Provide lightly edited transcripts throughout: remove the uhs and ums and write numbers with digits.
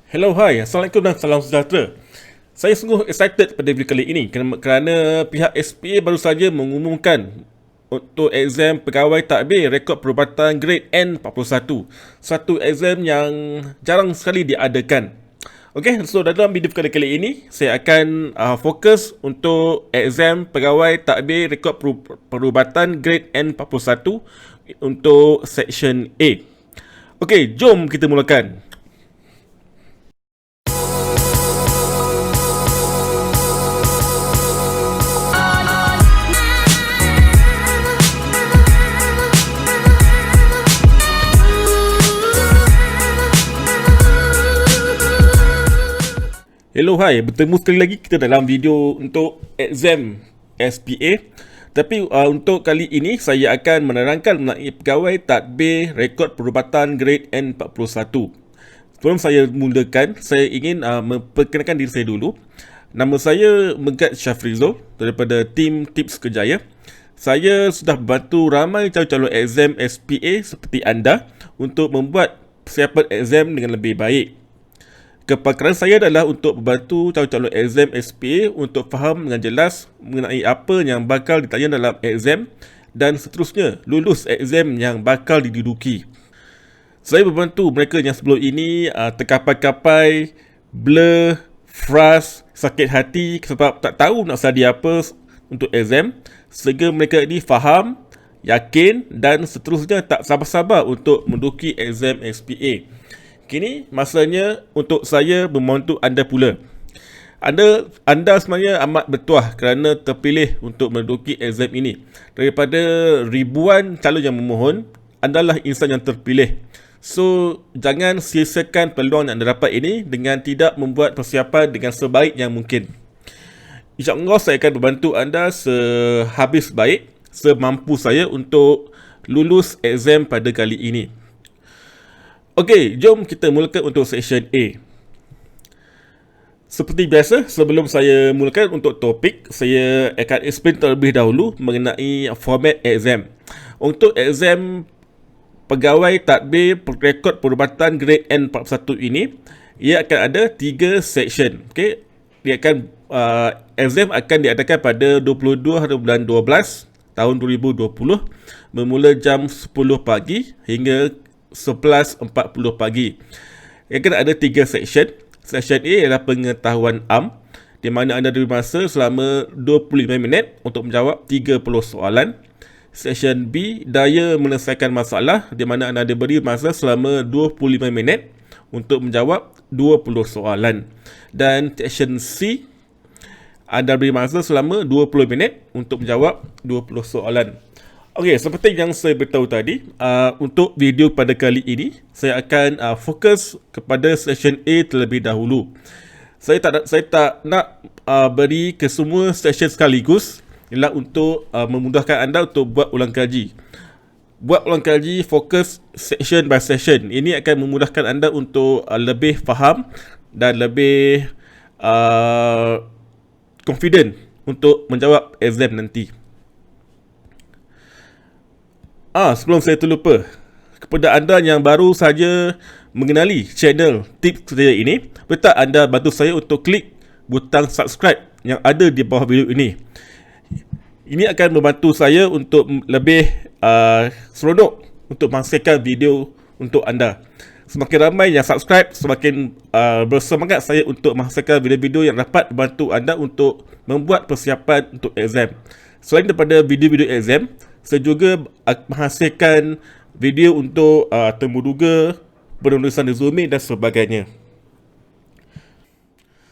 Hello, hi, Assalamualaikum dan salam sejahtera. Saya sungguh excited pada video kali ini kerana pihak SPA baru saja mengumumkan untuk exam pegawai takbir rekod perubatan grade N41. Satu exam yang jarang sekali diadakan. Okey, so dalam video kali ini saya akan fokus untuk exam pegawai takbir rekod perubatan grade N41 untuk section A. Okey, jom kita mulakan. Hello, hai, bertemu sekali lagi kita dalam video untuk exam SPA. Tapi untuk kali ini saya akan menerangkan mengenai pegawai tadbir rekod perubatan grade N41. Sebelum saya mulakan, saya ingin memperkenalkan diri saya dulu. Nama saya Megat Syafrizul daripada tim Tips Kerjaya. Saya sudah membantu ramai calon-calon exam SPA seperti anda untuk membuat persiapan exam dengan lebih baik. Kepakaran saya adalah untuk membantu calon-calon exam SPA untuk faham dengan jelas mengenai apa yang bakal ditanya dalam exam dan seterusnya lulus exam yang bakal diduduki. Saya membantu mereka yang sebelum ini terkapai-kapai, blur, frust, sakit hati sebab tak tahu nak study apa untuk exam, sehingga mereka ini faham, yakin dan seterusnya tak sabar-sabar untuk menduduki exam SPA. Kini masanya untuk saya membantu anda pula. Anda sebenarnya amat bertuah kerana terpilih untuk menduduki exam ini. Daripada ribuan calon yang memohon, anda lah insan yang terpilih. So, jangan sia-siakan peluang yang anda dapat ini dengan tidak membuat persiapan dengan sebaik yang mungkin. InsyaAllah saya akan membantu anda sehabis baik, semampu saya untuk lulus exam pada kali ini. Okey, jom kita mulakan untuk section A. Seperti biasa, sebelum saya mulakan untuk topik, saya akan explain terlebih dahulu mengenai format exam. Untuk exam pegawai tadbir rekod perubatan grade N41 ini, ia akan ada 3 section. Okey, exam akan diadakan pada 22 hari bulan 12 tahun 2020 bermula jam 10 pagi hingga 11.40 pagi. Yang akan ada 3 section. Section A ialah pengetahuan am, di mana anda diberi masa selama 25 minit untuk menjawab 30 soalan. Section B, daya menyelesaikan masalah, di mana anda diberi masa selama 25 minit untuk menjawab 20 soalan. Dan section C, anda diberi masa selama 20 minit untuk menjawab 20 soalan. Okey, seperti yang saya beritahu tadi, untuk video pada kali ini, saya akan fokus kepada session A terlebih dahulu. Saya tak nak beri ke semua session sekaligus, ialah untuk memudahkan anda untuk buat ulang kaji. Buat ulang kaji, fokus section by section. Ini akan memudahkan anda untuk lebih faham dan lebih confident untuk menjawab exam nanti. Sebelum saya terlupa, kepada anda yang baru saja mengenali channel Tips Kerjaya ini, boleh anda bantu saya untuk klik butang subscribe yang ada di bawah video ini. Ini akan membantu saya untuk lebih seronok untuk menghasilkan video untuk anda. Semakin ramai yang subscribe, semakin bersemangat saya untuk menghasilkan video-video yang dapat membantu anda untuk membuat persiapan untuk exam. Selain daripada video-video exam, saya juga menghasilkan video untuk temuduga, penulisan resume dan sebagainya.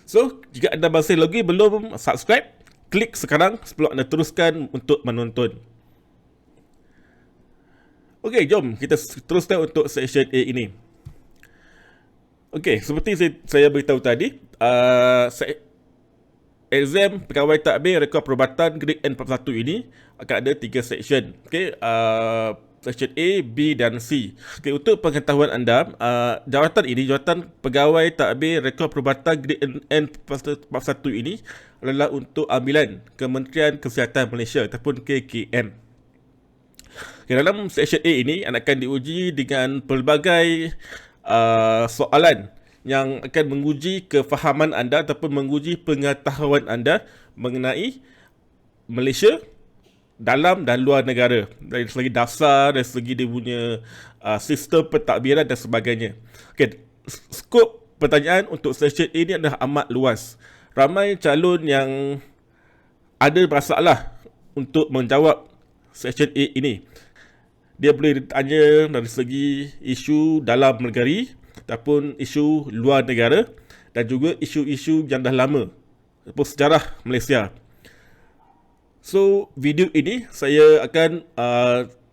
So, jika anda masih lagi belum subscribe, klik sekarang sebelum anda teruskan untuk menonton. Okey, jom kita teruskan untuk section A ini. Okey, seperti saya beritahu tadi, exam pegawai tadbir rekod perubatan grade N41 ini akan ada 3 section. Okey, section A, B dan C. Okey, untuk pengetahuan anda, jawatan pegawai tadbir rekod perubatan grade N41 ini adalah untuk ambilan Kementerian Kesihatan Malaysia ataupun KKM. Okay, dalam section A ini anda akan diuji dengan pelbagai soalan yang akan menguji kefahaman anda ataupun menguji pengetahuan anda mengenai Malaysia dalam dan luar negara, dari segi dasar, dari segi dia punya sistem pentadbiran dan sebagainya. Okay, skop pertanyaan untuk session ini adalah amat luas. Ramai calon yang ada masalah untuk menjawab session A ini. Dia boleh ditanya dari segi isu dalam negeri ataupun isu luar negara dan juga isu-isu yang dah lama ataupun sejarah Malaysia. So, video ini saya akan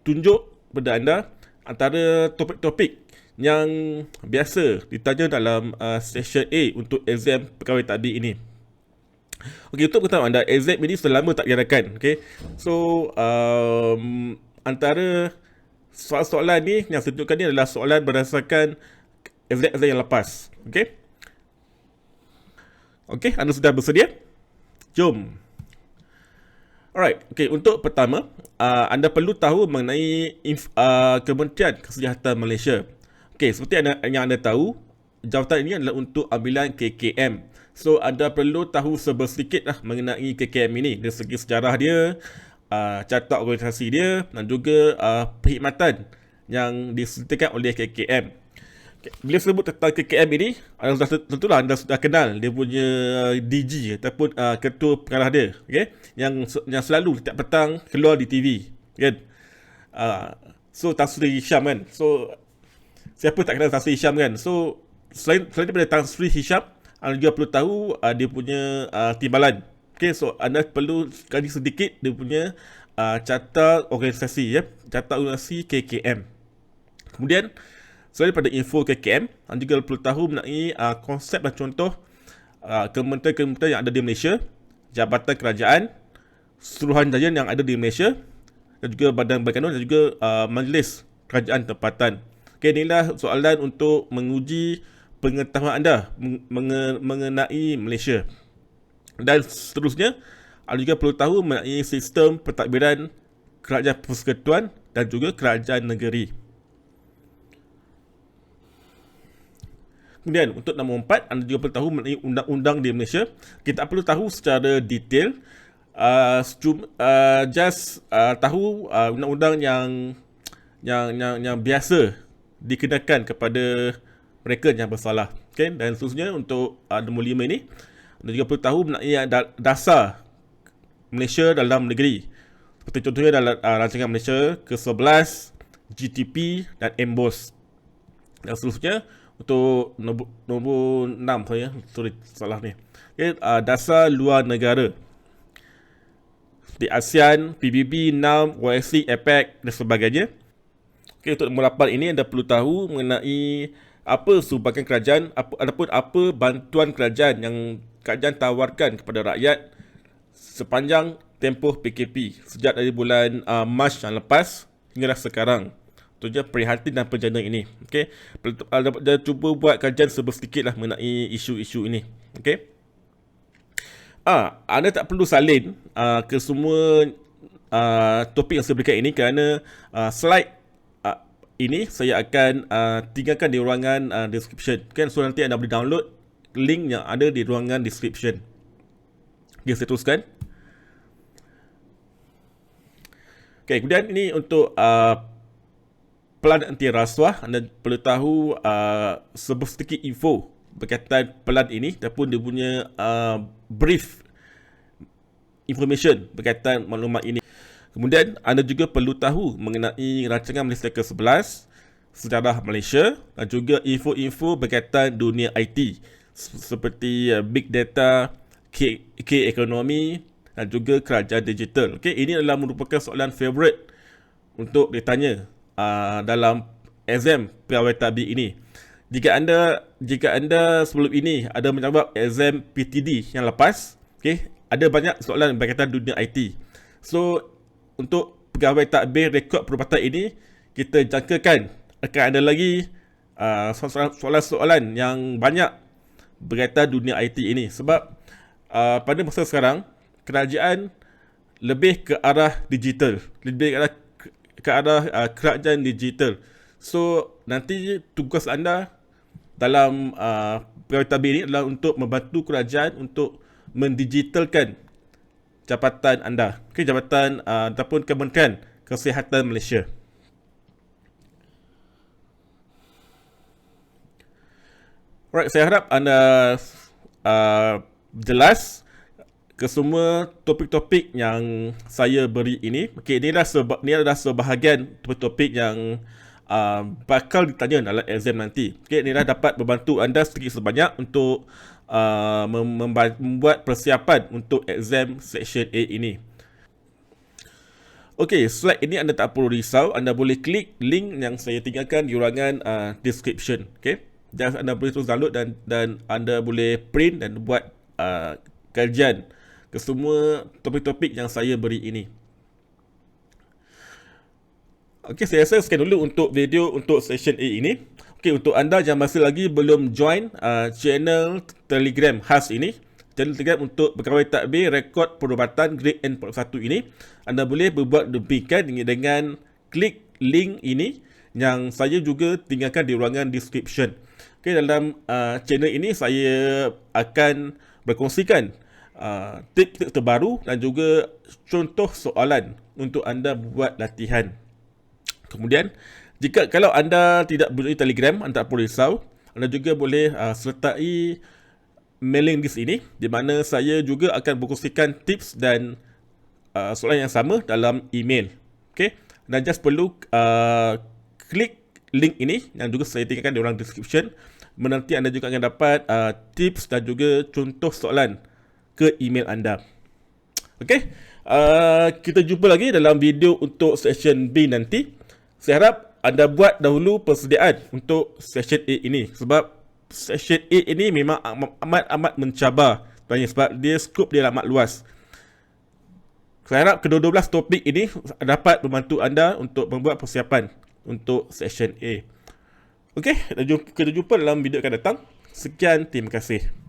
tunjuk kepada anda antara topik-topik yang biasa ditanya dalam session A untuk exam pegawai tadbir ini. Okey, untuk pengetahuan anda, exam ini selama tak diadakan. Okey, so antara soalan-soalan ni yang saya tunjukkan ni adalah soalan berdasarkan exam yang lepas. Okey, okey, anda sudah bersedia? Jom. Alright, okay, untuk pertama, anda perlu tahu mengenai Kementerian Kesihatan Malaysia. Okay, seperti yang anda tahu, jawatan ini adalah untuk ambilan KKM. So, anda perlu tahu sedikit lah mengenai KKM ini, dari segi sejarah dia, carta organisasi dia, dan juga perkhidmatan yang disediakan oleh KKM. Bila sebut tentang KKM ini, tentulah anda sudah kenal dia punya DG ataupun ketua pengarah dia, okay? Yang selalu setiap petang keluar di TV, kan? So Tan Sri Hisham kan. So siapa tak kenal Tan Sri Hisham kan? So selain daripada Tan Sri Hisham, anda juga perlu tahu dia punya timbalan. Okay, so anda perlu sekali sedikit dia punya carta organisasi, ya, carta organisasi KKM. Kemudian selain daripada info KKM, anda juga perlu tahu mengenai konsep dan contoh kementerian-kementerian yang ada di Malaysia, jabatan kerajaan, suruhanjaya yang ada di Malaysia, dan juga badan berkanun dan juga majlis kerajaan tempatan. Okay, inilah soalan untuk menguji pengetahuan anda mengenai Malaysia. Dan seterusnya, anda juga perlu tahu mengenai sistem pentadbiran kerajaan persekutuan dan juga kerajaan negeri. Kemudian untuk nombor 4, anda juga perlu tahu mengenai undang-undang di Malaysia. Kita perlu tahu secara detail, tahu undang-undang yang biasa dikenakan kepada mereka yang bersalah. Okay? Dan seterusnya untuk nombor 5 ini, anda juga perlu tahu mengenai dasar Malaysia dalam negeri. Seperti contohnya dalam rancangan Malaysia ke-11, GTP dan MBOS. Dan seterusnya untuk nombor 6 saya, salah ni. Okay, dasar luar negara di ASEAN, PBB, NAM, OIC, APEC dan sebagainya. Okay, untuk nombor 8 ini anda perlu tahu mengenai apa sumbangan kerajaan ataupun apa bantuan kerajaan yang kerajaan tawarkan kepada rakyat sepanjang tempoh PKP sejak dari bulan Mac yang lepas hingga sekarang. Tentunya prihatin dan penjana ini. Okay, anda cuba buat kajian sedikit lah mengenai isu-isu ini. Okay, anda tak perlu salin ke semua topik yang saya berikan ini kerana slide ini saya akan tinggalkan di ruangan description. Kan, so nanti anda boleh download link yang ada di ruangan description. Okay, saya teruskan. Okay, kemudian ini untuk pelan anti rasuah. Anda perlu tahu sedikit info berkaitan pelan ini ataupun dia punya brief information berkaitan maklumat ini. Kemudian anda juga perlu tahu mengenai rancangan Malaysia ke-11, sejarah Malaysia dan juga info-info berkaitan dunia IT seperti big data, K-ekonomi dan juga kerajaan digital. Okay, ini adalah merupakan soalan favorite untuk ditanya dalam exam pegawai tadbir ini. Jika anda sebelum ini ada menjawab exam PTD yang lepas, okay, ada banyak soalan berkaitan dunia IT. So untuk pegawai tadbir rekod perubatan ini, kita jangkakan akan ada lagi soalan-soalan yang banyak berkaitan dunia IT ini. Sebab pada masa sekarang kerajaan lebih ke arah digital, lebih ke arah kerajaan digital. So nanti tugas anda dalam pegawai tadbir ini adalah untuk membantu kerajaan untuk mendigitalkan jabatan anda. Okay, jabatan ataupun Kementerian Kesihatan Malaysia. Alright, saya harap anda jelas ke semua topik-topik yang saya beri ini. Okay, ini adalah sebahagian topik-topik yang bakal ditanya dalam exam nanti. Okay, ini dah dapat membantu anda sedikit sebanyak untuk membuat persiapan untuk exam section A ini. Okey, slide ini anda tak perlu risau. Anda boleh klik link yang saya tinggalkan di ruangan description. Okey, just anda boleh terus download dan anda boleh print dan buat kajian ke semua topik-topik yang saya beri ini. Okey, saya rasa sekian dulu untuk video untuk session A ini. Okey, untuk anda yang masih lagi belum join channel Telegram khas ini, channel Telegram untuk pegawai tadbir rekod perubatan grade N41 ini, anda boleh berbuat demikian dengan klik link ini yang saya juga tinggalkan di ruangan description. Okey, dalam channel ini saya akan berkongsikan tips terbaru dan juga contoh soalan untuk anda buat latihan. Kemudian, kalau anda tidak mempunyai Telegram, anda tak perlu risau. Anda juga boleh sertai mailing list ini, di mana saya juga akan berkongsikan tips dan soalan yang sama dalam email. Okay? Dan just perlu klik link ini yang juga saya tinggalkan di ruang description. Nanti anda juga akan dapat tips dan juga contoh soalan ke email anda. Okay? Kita jumpa lagi dalam video untuk session B nanti. Saya harap anda buat dahulu persediaan untuk session A ini, sebab session A ini memang amat mencabar sebab dia skop dia amat luas. Saya harap kedua-12 topik ini dapat membantu anda untuk membuat persiapan untuk session A. Okey, kita jumpa dalam video akan datang. Sekian, terima kasih.